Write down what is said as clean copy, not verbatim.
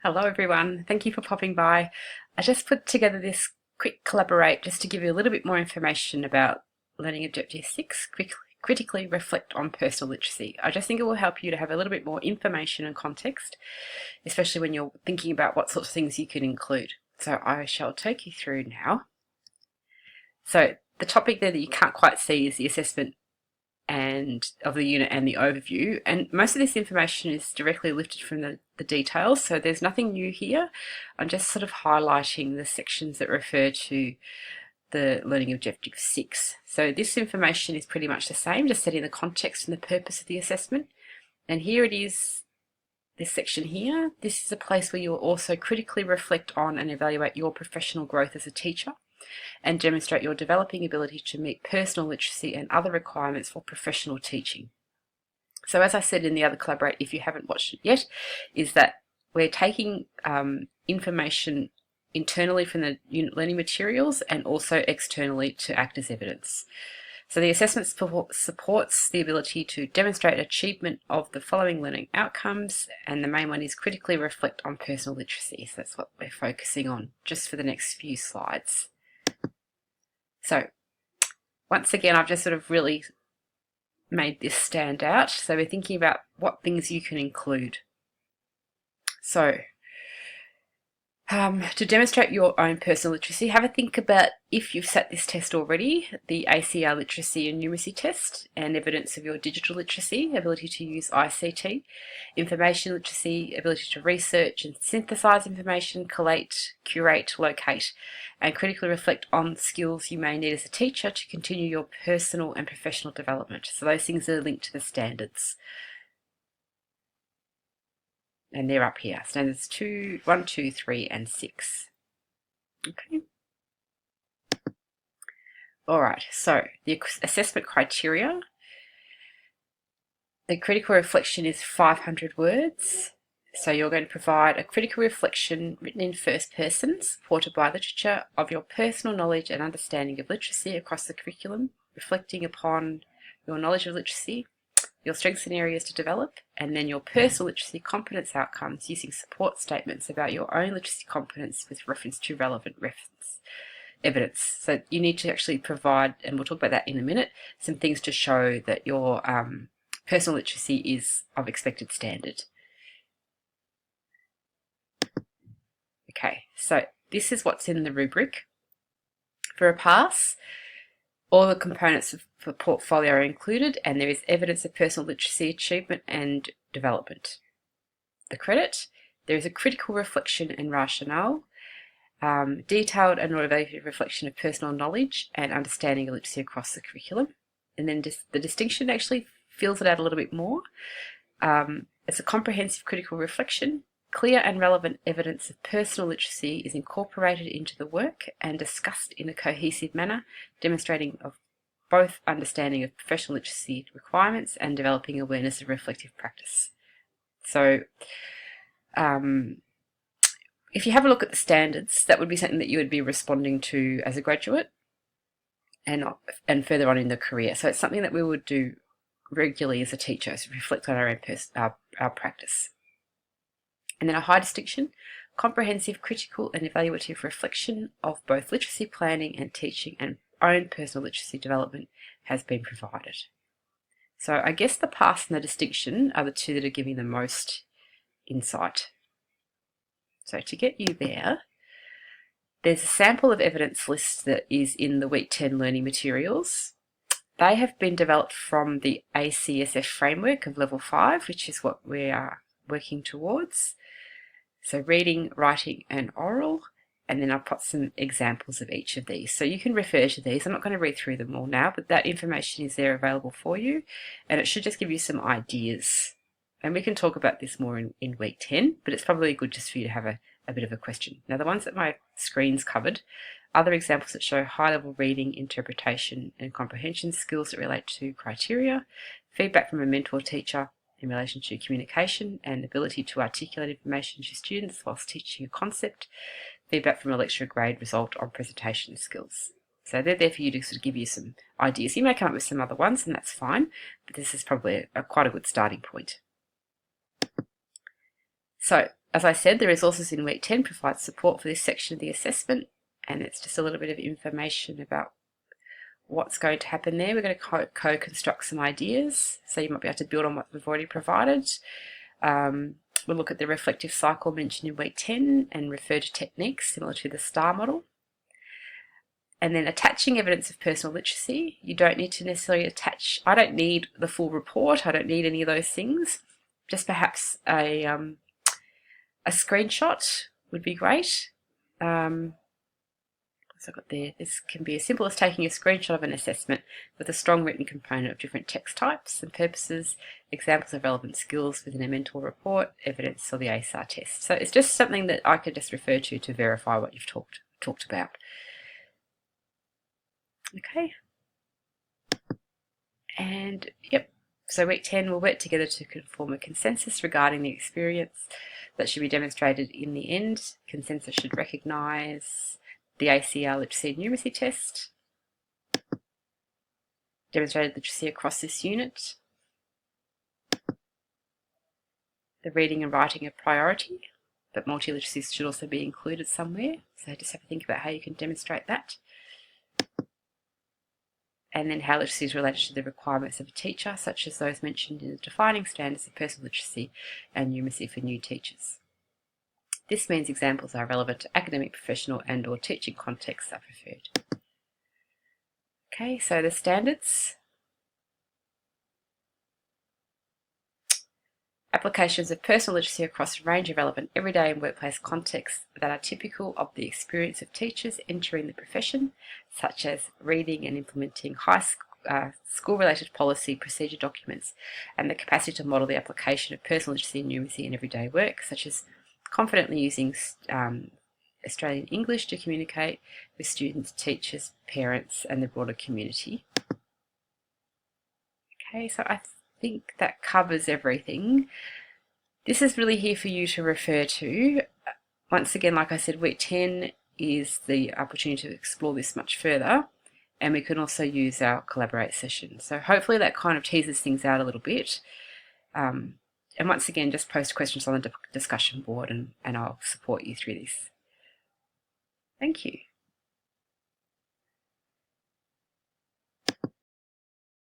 Hello everyone, thank you for popping by. I just put together this quick collaborate just to give you a little bit more information about Learning Objective 6, critically reflect on personal literacy. I just think it will help you to have a little bit more information and context, especially when you're thinking about what sorts of things you can include. So I shall take you through now. So the topic there that you can't quite see is the assessment and of the unit and the overview, and most of this information is directly lifted from the details, so there's nothing new here. I'm just sort of highlighting the sections that refer to the Learning Objective 6. So this information is pretty much the same, just setting the context and the purpose of the assessment. And here it is, this section here. This is a place where you'll also critically reflect on and evaluate your professional growth as a teacher and demonstrate your developing ability to meet personal literacy and other requirements for professional teaching. So as I said in the other collaborate, if you haven't watched it yet, is that we're taking information internally from the unit learning materials and also externally to act as evidence. So the assessment supports the ability to demonstrate achievement of the following learning outcomes, and the main one is critically reflect on personal literacy. So that's what we're focusing on just for the next few slides. So once again, I've just sort of really made this stand out. So we're thinking about what things you can include. So to demonstrate your own personal literacy, have a think about if you've sat this test already, the ACR literacy and numeracy test, and evidence of your digital literacy, ability to use ICT, information literacy, ability to research and synthesize information, collate, curate, locate, and critically reflect on skills you may need as a teacher to continue your personal and professional development. So those things are linked to the standards. And they're up here, standards 1, 2, 3, and 6. Okay. All right, so the assessment criteria. The critical reflection is 500 words. So you're going to provide a critical reflection written in first person, supported by literature, of your personal knowledge and understanding of literacy across the curriculum, reflecting upon your knowledge of literacy, your strengths and areas to develop, and then your personal literacy competence outcomes using support statements about your own literacy competence with reference to relevant evidence. So you need to actually provide, and we'll talk about that in a minute, some things to show that your personal literacy is of expected standard. Okay, so this is what's in the rubric. For a pass, all the components of the portfolio are included, and there is evidence of personal literacy achievement and development. The credit, there is a critical reflection and rationale, detailed and evaluative reflection of personal knowledge and understanding of literacy across the curriculum. And then the distinction actually fills it out a little bit more. It's a comprehensive critical reflection. Clear and relevant evidence of personal literacy is incorporated into the work and discussed in a cohesive manner, demonstrating of both understanding of professional literacy requirements and developing awareness of reflective practice. So if you have a look at the standards, that would be something that you would be responding to as a graduate and further on in the career. So it's something that we would do regularly as a teacher, to reflect on our own our practice. And then a high distinction, comprehensive, critical and evaluative reflection of both literacy planning and teaching and own personal literacy development has been provided. So I guess the pass and the distinction are the two that are giving the most insight. So to get you there, there's a sample of evidence list that is in the Week 10 learning materials. They have been developed from the ACSF framework of Level 5, which is what we are working towards. So reading, writing and oral, and then I've put some examples of each of these. So you can refer to these. I'm not going to read through them all now, but that information is there available for you, and it should just give you some ideas. And we can talk about this more in Week 10, but it's probably good just for you to have a bit of a question. Now the ones that my screen's covered, other examples that show high-level reading, interpretation and comprehension skills that relate to criteria, feedback from a mentor teacher in relation to communication and ability to articulate information to students whilst teaching a concept, feedback from a lecturer grade result on presentation skills. So they're there for you to sort of give you some ideas. You may come up with some other ones, and that's fine, but this is probably quite a good starting point. So As I said, the resources in week 10 provide support for this section of the assessment, and it's just a little bit of information about what's going to happen there. We're going to co-construct some ideas, so you might be able to build on what we've already provided. We'll look at the reflective cycle mentioned in week 10 and refer to techniques similar to the STAR model. And then attaching evidence of personal literacy. You don't need to necessarily attach, I don't need the full report, I don't need any of those things. Just perhaps a screenshot would be great. So I've got there, this can be as simple as taking a screenshot of an assessment with a strong written component of different text types and purposes, examples of relevant skills within a mentor report, evidence, or the ASAR test. So it's just something that I could just refer to verify what you've talked about. Okay. And yep, so week 10 we'll work together to form a consensus regarding the experience that should be demonstrated in the end. Consensus should recognise the ACR literacy and numeracy test, demonstrated literacy across this unit, the reading and writing are priority, but multi-literacies should also be included somewhere, so just have to think about how you can demonstrate that. And then how literacy is related to the requirements of a teacher, such as those mentioned in the defining standards of personal literacy and numeracy for new teachers. This means examples are relevant to academic, professional and or teaching contexts are preferred. Okay, so the standards. Applications of personal literacy across a range of relevant everyday and workplace contexts that are typical of the experience of teachers entering the profession, such as reading and implementing school-related policy procedure documents, and the capacity to model the application of personal literacy and numeracy in everyday work, such as confidently using Australian English to communicate with students, teachers, parents, and the broader community. Okay, so I think that covers everything. This is really here for you to refer to. Once again, like I said, week 10 is the opportunity to explore this much further, and we can also use our Collaborate session. So hopefully that kind of teases things out a little bit. And once again, just post questions on the discussion board and I'll support you through this. Thank you.